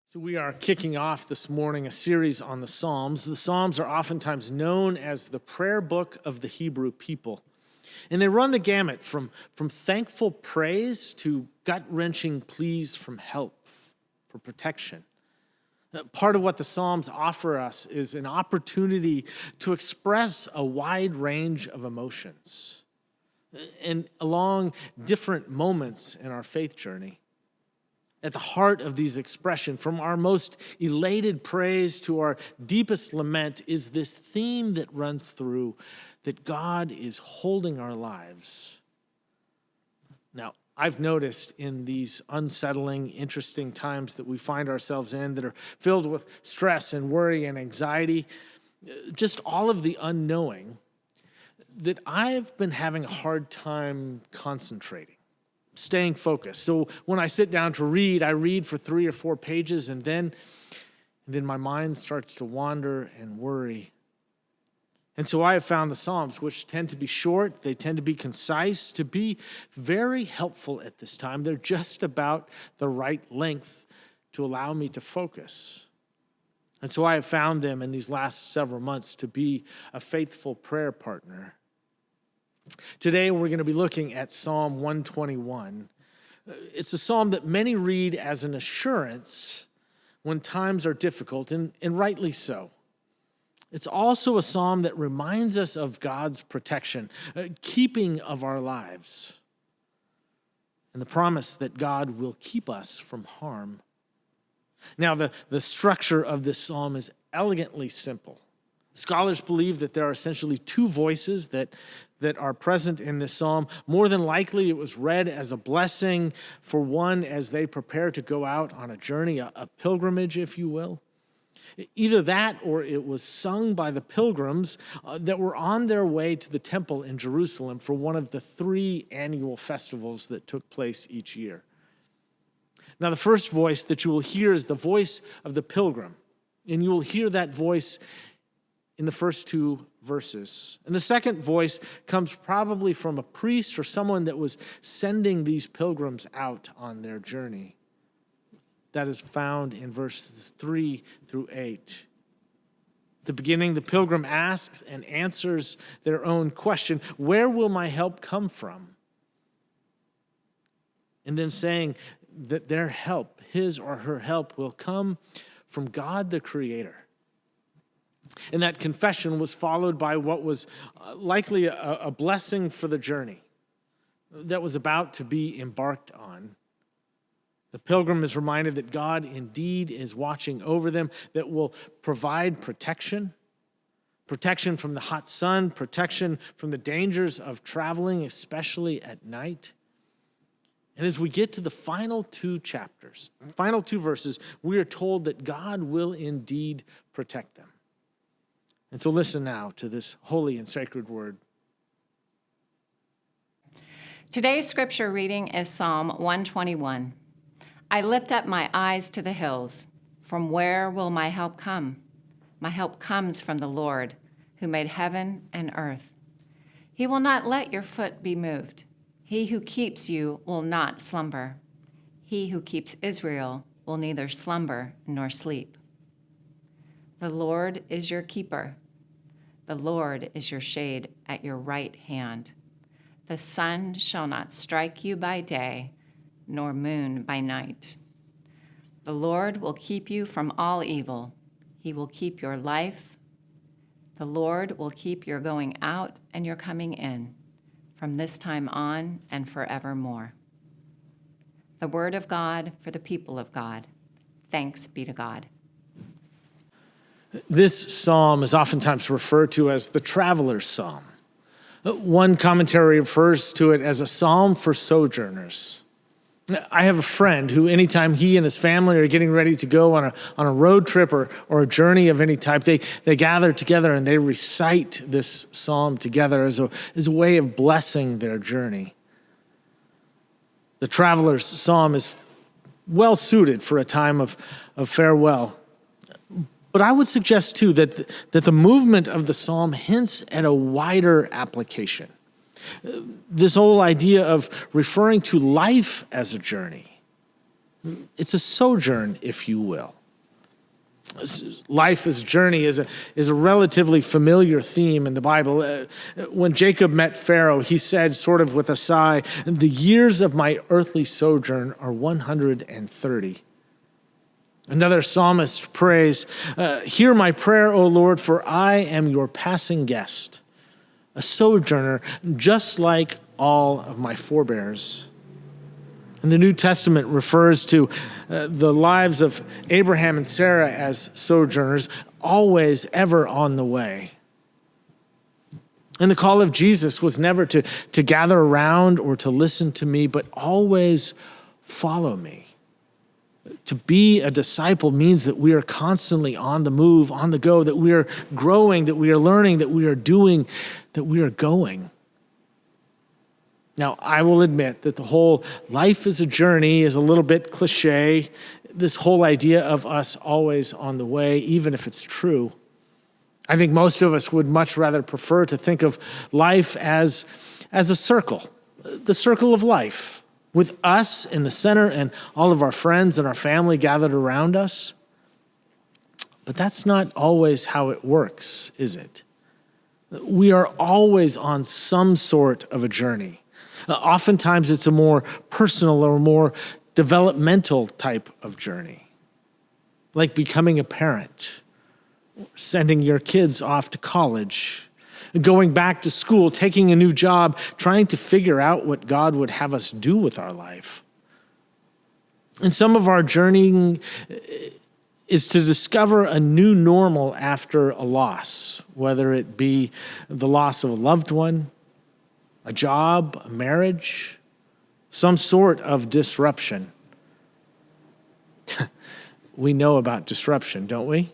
So we are kicking off this morning a series on the Psalms. The Psalms are oftentimes known as the prayer book of the Hebrew people. And they run the gamut from thankful praise to gut-wrenching pleas for help, for protection. Part of what the Psalms offer us is an opportunity to express a wide range of emotions and along different moments in our faith journey. At the heart of these expressions, from our most elated praise to our deepest lament, is this theme that runs through that God is holding our lives. Now, I've noticed in these unsettling, interesting times that we find ourselves in that are filled with stress and worry and anxiety, just all of the unknowing, that I've been having a hard time concentrating, staying focused. So when I sit down to read, I read for 3 or 4 pages, and then my mind starts to wander and worry. And so I have found the Psalms, which tend to be short, they tend to be concise, to be very helpful at this time. They're just about the right length to allow me to focus. And so I have found them in these last several months to be a faithful prayer partner. Today we're going to be looking at Psalm 121. It's a psalm that many read as an assurance when times are difficult, and rightly so. It's also a psalm that reminds us of God's protection, keeping of our lives, and the promise that God will keep us from harm. Now, the structure of this psalm is elegantly simple. Scholars believe that there are essentially 2 voices that are present in this psalm. More than likely, it was read as a blessing for one as they prepare to go out on a journey, a pilgrimage, if you will. Either that or it was sung by the pilgrims that were on their way to the temple in Jerusalem for one of the 3 annual festivals that took place each year. Now, the first voice that you will hear is the voice of the pilgrim, and you will hear that voice in the first 2 verses. And the second voice comes probably from a priest or someone that was sending these pilgrims out on their journey. That is found in verses 3 through 8. At the beginning, the pilgrim asks and answers their own question, "Where will my help come from?" And then saying that their help, his or her help, will come from God the Creator. And that confession was followed by what was likely a blessing for the journey that was about to be embarked on. The pilgrim is reminded that God indeed is watching over them, that will provide protection from the hot sun, protection from the dangers of traveling, especially at night. And as we get to the final 2 chapters, final 2 verses, we are told that God will indeed protect them. And so listen now to this holy and sacred word. Today's scripture reading is Psalm 121. I lift up my eyes to the hills. From where will my help come? My help comes from the Lord, who made heaven and earth. He will not let your foot be moved. He who keeps you will not slumber. He who keeps Israel will neither slumber nor sleep. The Lord is your keeper. The Lord is your shade at your right hand. The sun shall not strike you by day, nor moon by night. The Lord will keep you from all evil. He will keep your life. The Lord will keep your going out and your coming in, from this time on and forevermore. The word of God for the people of God. Thanks be to God. This psalm is oftentimes referred to as the traveler's psalm. One commentary refers to it as a psalm for sojourners. I have a friend who, anytime he and his family are getting ready to go on a road trip or a journey of any type, they gather together and they recite this psalm together as a way of blessing their journey. The traveler's psalm is well suited for a time of farewell. But I would suggest, too, that the movement of the psalm hints at a wider application. This whole idea of referring to life as a journey. It's a sojourn, if you will. Life as a journey is a relatively familiar theme in the Bible. When Jacob met Pharaoh, he said, sort of with a sigh, "The years of my earthly sojourn are 130." Another psalmist prays, "Hear my prayer, O Lord, for I am your passing guest, a sojourner just like all of my forebears." And the New Testament refers to the lives of Abraham and Sarah as sojourners, always ever on the way. And the call of Jesus was never to gather around or to listen to me, but always follow me. To be a disciple means that we are constantly on the move, on the go, that we are growing, that we are learning, that we are doing, that we are going. Now, I will admit that the whole life is a journey is a little bit cliche. This whole idea of us always on the way, even if it's true. I think most of us would much rather prefer to think of life as a circle, the circle of life, with us in the center and all of our friends and our family gathered around us. But that's not always how it works, is it? We are always on some sort of a journey. Oftentimes it's a more personal or more developmental type of journey, like becoming a parent, sending your kids off to college, going back to school, taking a new job, trying to figure out what God would have us do with our life. And some of our journeying is to discover a new normal after a loss, whether it be the loss of a loved one, a job, a marriage, some sort of disruption. We know about disruption, don't we?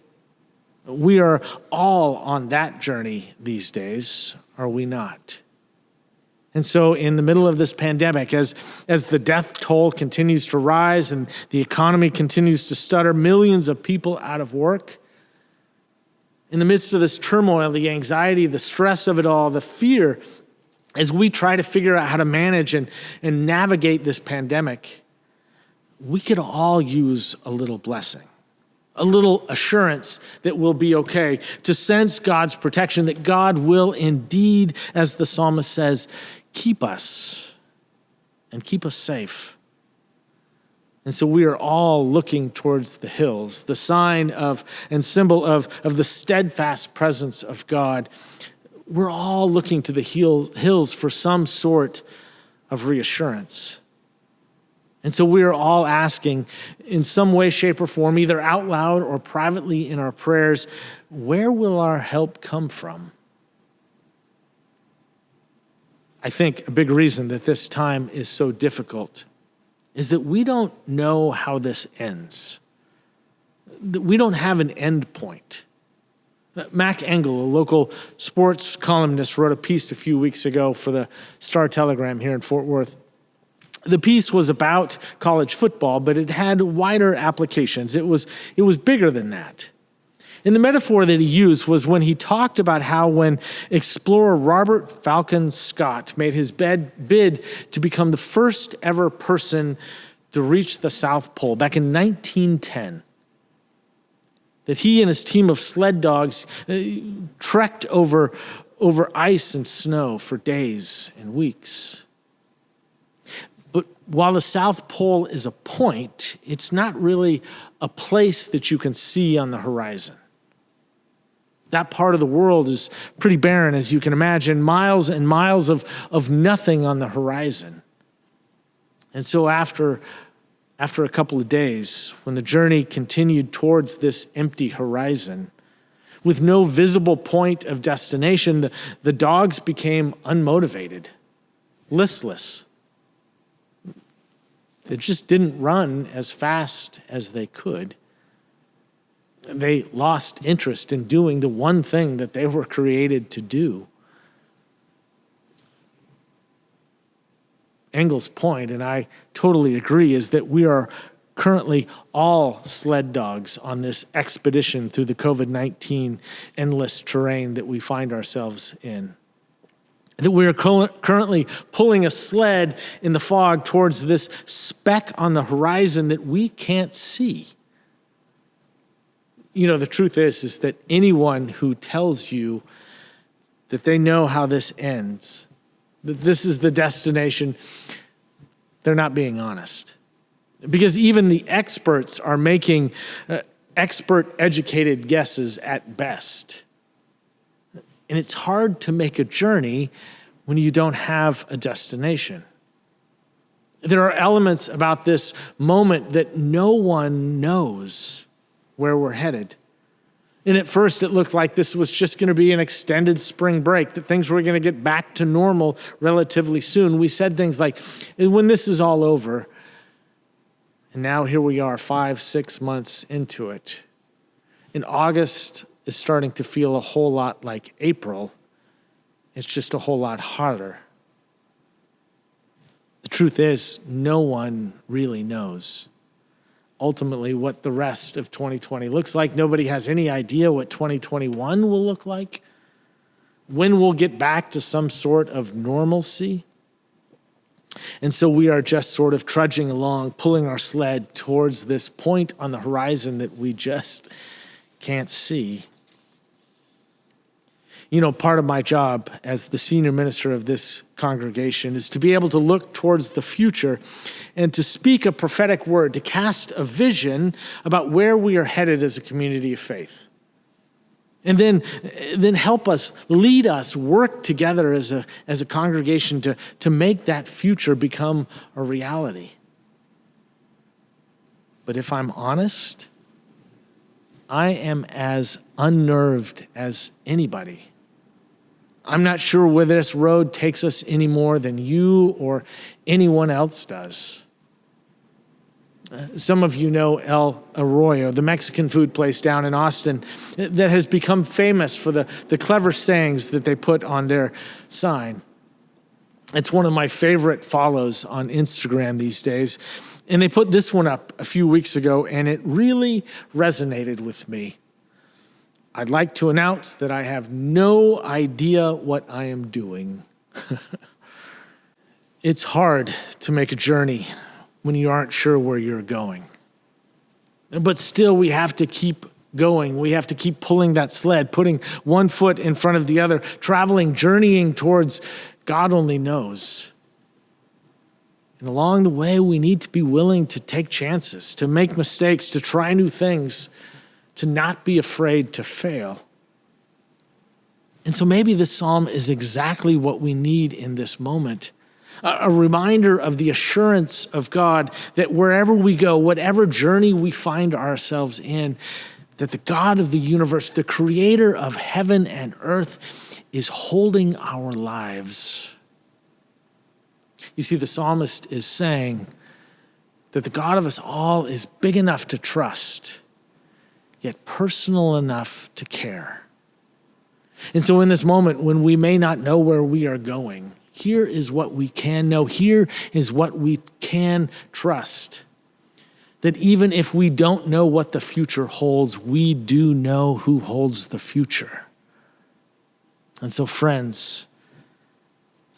We are all on that journey these days, are we not? And so in the middle of this pandemic, as the death toll continues to rise and the economy continues to stutter, millions of people out of work, in the midst of this turmoil, the anxiety, the stress of it all, the fear, as we try to figure out how to manage and navigate this pandemic, we could all use a little blessing, a little assurance that we'll be okay, to sense God's protection, that God will indeed, as the psalmist says, keep us and keep us safe. And so we are all looking towards the hills, the sign of and symbol of the steadfast presence of God. We're all looking to the hills for some sort of reassurance. And so we are all asking in some way, shape, or form, either out loud or privately in our prayers, where will our help come from? I think a big reason that this time is so difficult is that we don't know how this ends. That we don't have an end point. Mac Engel, a local sports columnist, wrote a piece a few weeks ago for the Star-Telegram here in Fort Worth. The piece was about college football, but it had wider applications. It was bigger than that. And the metaphor that he used was when he talked about how when explorer Robert Falcon Scott made his bid to become the first ever person to reach the South Pole back in 1910, that he and his team of sled dogs trekked over ice and snow for days and weeks. But while the South Pole is a point, it's not really a place that you can see on the horizon. That part of the world is pretty barren, as you can imagine, miles and miles of nothing on the horizon. And so after a couple of days, when the journey continued towards this empty horizon, with no visible point of destination, the dogs became unmotivated, listless. They just didn't run as fast as they could. They lost interest in doing the one thing that they were created to do. Engel's point, and I totally agree, is that we are currently all sled dogs on this expedition through the COVID-19 endless terrain that we find ourselves in. That we are currently pulling a sled in the fog towards this speck on the horizon that we can't see. The truth is that anyone who tells you that they know how this ends, that this is the destination, they're not being honest. Because even the experts are making expert-educated guesses at best. And it's hard to make a journey when you don't have a destination. There are elements about this moment that no one knows where we're headed. And at first, it looked like this was just going to be an extended spring break, that things were going to get back to normal relatively soon. We said things like, when this is all over, and now here we are 5-6 months into it. And August is starting to feel a whole lot like April. It's just a whole lot harder. The truth is, no one really knows ultimately what the rest of 2020 looks like. Nobody has any idea what 2021 will look like, when we'll get back to some sort of normalcy. And so we are just sort of trudging along, pulling our sled towards this point on the horizon that we just can't see. Part of my job as the senior minister of this congregation is to be able to look towards the future and to speak a prophetic word, to cast a vision about where we are headed as a community of faith. And then help us, lead us, work together as a congregation to make that future become a reality. But if I'm honest, I am as unnerved as anybody. I'm not sure where this road takes us any more than you or anyone else does. Some of you know El Arroyo, the Mexican food place down in Austin that has become famous for the clever sayings that they put on their sign. It's one of my favorite follows on Instagram these days. And they put this one up a few weeks ago, and it really resonated with me. I'd like to announce that I have no idea what I am doing. It's hard to make a journey when you aren't sure where you're going. But still, we have to keep going. We have to keep pulling that sled, putting one foot in front of the other, traveling, journeying towards God only knows. And along the way, we need to be willing to take chances, to make mistakes, to try new things, to not be afraid to fail. And so maybe this psalm is exactly what we need in this moment. A reminder of the assurance of God that wherever we go, whatever journey we find ourselves in, that the God of the universe, the creator of heaven and earth, is holding our lives. You see, the psalmist is saying that the God of us all is big enough to trust, yet personal enough to care. And so in this moment, when we may not know where we are going, here is what we can know. Here is what we can trust. That even if we don't know what the future holds, we do know who holds the future. And so friends,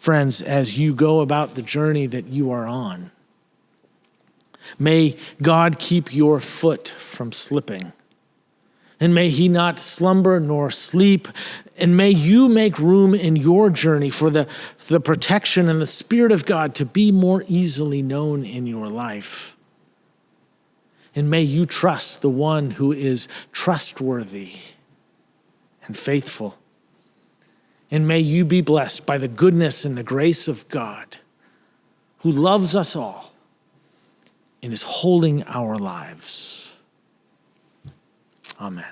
as you go about the journey that you are on, may God keep your foot from slipping. And may he not slumber nor sleep. And may you make room in your journey for the protection and the Spirit of God to be more easily known in your life. And may you trust the one who is trustworthy and faithful. And may you be blessed by the goodness and the grace of God, who loves us all and is holding our lives. Amen.